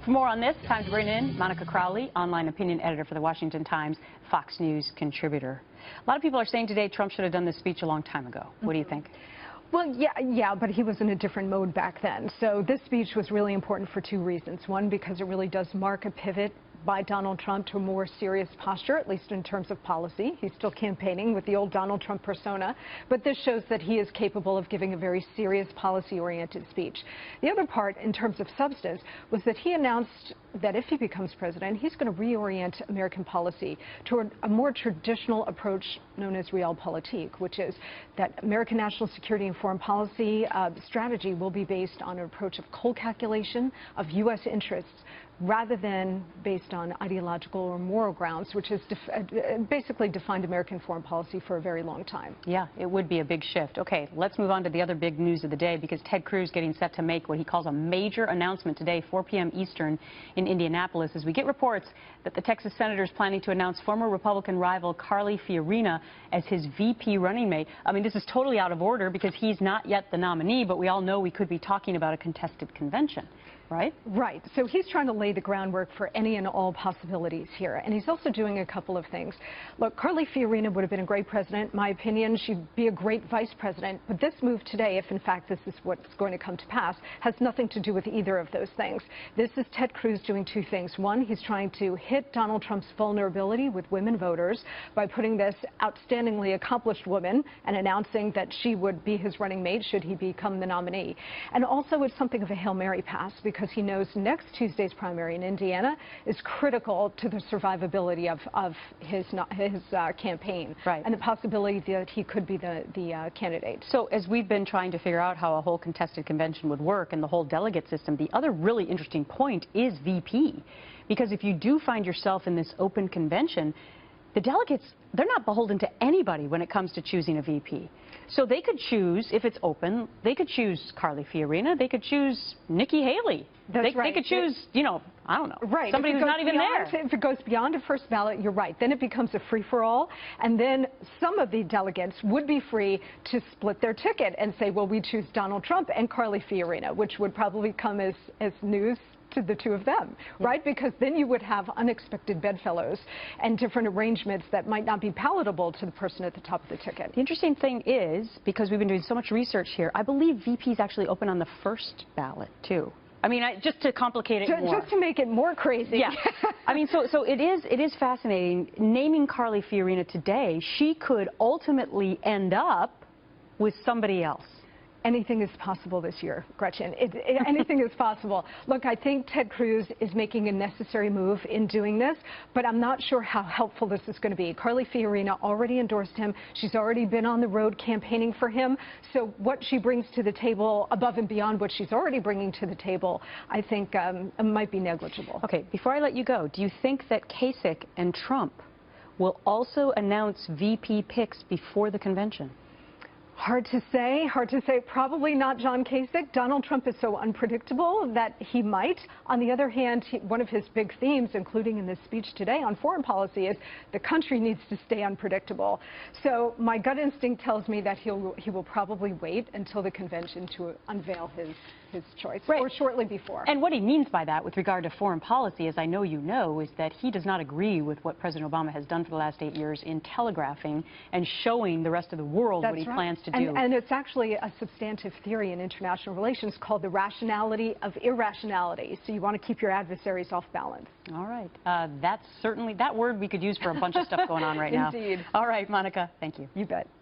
For more on this, time to bring in Monica Crowley, online opinion editor for the Washington Times, Fox News contributor. A lot of people are saying today Trump should have done this speech a long time ago. What do you think? Well, yeah, but he was in a different mode back then. So this speech was really important for two reasons. One, because it really does mark a pivot by Donald Trump to a more serious posture, at least in terms of policy. He's still campaigning with the old Donald Trump persona, but this shows that he is capable of giving a very serious policy-oriented speech. The other part, in terms of substance, was that he announced that if he becomes president, he's going to reorient American policy toward a more traditional approach known as realpolitik, which is that American national security and foreign policy strategy will be based on an approach of cold calculation of U.S. interests rather than based on ideological or moral grounds, which has basically defined American foreign policy for a very long time. Yeah, it would be a big shift. Okay, let's move on to the other big news of the day, because Ted Cruz getting set to make what he calls a major announcement today, 4 p.m. Eastern in Indianapolis, as we get reports that the Texas senator is planning to announce former Republican rival Carly Fiorina as his VP running mate. I mean, this is totally out of order because he's not yet the nominee, but we all know we could be talking about a contested convention. Right? Right. So he's trying to lay the groundwork for any and all possibilities here. And he's also doing a couple of things. Look, Carly Fiorina would have been a great president. In my opinion, she'd be a great vice president. But this move today, if in fact this is what's going to come to pass, has nothing to do with either of those things. This is Ted Cruz doing two things. One, he's trying to hit Donald Trump's vulnerability with women voters by putting this outstandingly accomplished woman and announcing that she would be his running mate should he become the nominee. And also it's something of a Hail Mary pass, because he knows next Tuesday's primary in Indiana is critical to the survivability of his campaign, right, and the possibility that he could be the candidate. So as we've been trying to figure out how a whole contested convention would work and the whole delegate system, the other really interesting point is VP. Because if you do find yourself in this open convention, the delegates, they're not beholden to anybody when it comes to choosing a VP. So they could choose, if it's open, they could choose Carly Fiorina, they could choose Nikki Haley. That's right. They could choose, you know, I don't know, right, somebody who's not even there. If it goes beyond a first ballot, you're right. Then it becomes a free-for-all, and then some of the delegates would be free to split their ticket and say, well, we choose Donald Trump and Carly Fiorina, which would probably come as news to the two of them, right? Because then you would have unexpected bedfellows and different arrangements that might not be palatable to the person at the top of the ticket. The interesting thing is, because we've been doing so much research here, I believe VP is actually open on the first ballot, too. I mean, just to complicate it more. Just to make it more crazy. Yeah. I mean, so it is fascinating. Naming Carly Fiorina today, she could ultimately end up with somebody else. Anything is possible this year, Gretchen. Anything is possible. Look, I think Ted Cruz is making a necessary move in doing this, but I'm not sure how helpful this is going to be. Carly Fiorina already endorsed him. She's already been on the road campaigning for him. So what she brings to the table, above and beyond what she's already bringing to the table, I think might be negligible. Okay, before I let you go, do you think that Kasich and Trump will also announce VP picks before the convention? Hard to say. Probably not John Kasich. Donald Trump is so unpredictable that he might. On the other hand, one of his big themes, including in this speech today on foreign policy, is the country needs to stay unpredictable. So my gut instinct tells me that he will probably wait until the convention to unveil his choice, right, or shortly before. And what he means by that with regard to foreign policy, as I know you know, is that he does not agree with what President Obama has done for the last 8 years in telegraphing and showing the rest of the world what he plans to do. And it's actually a substantive theory in international relations called the rationality of irrationality. So you want to keep your adversaries off balance. All right. That's certainly, that word we could use for a bunch of stuff going on right now. Indeed. All right, Monica, thank you. You bet.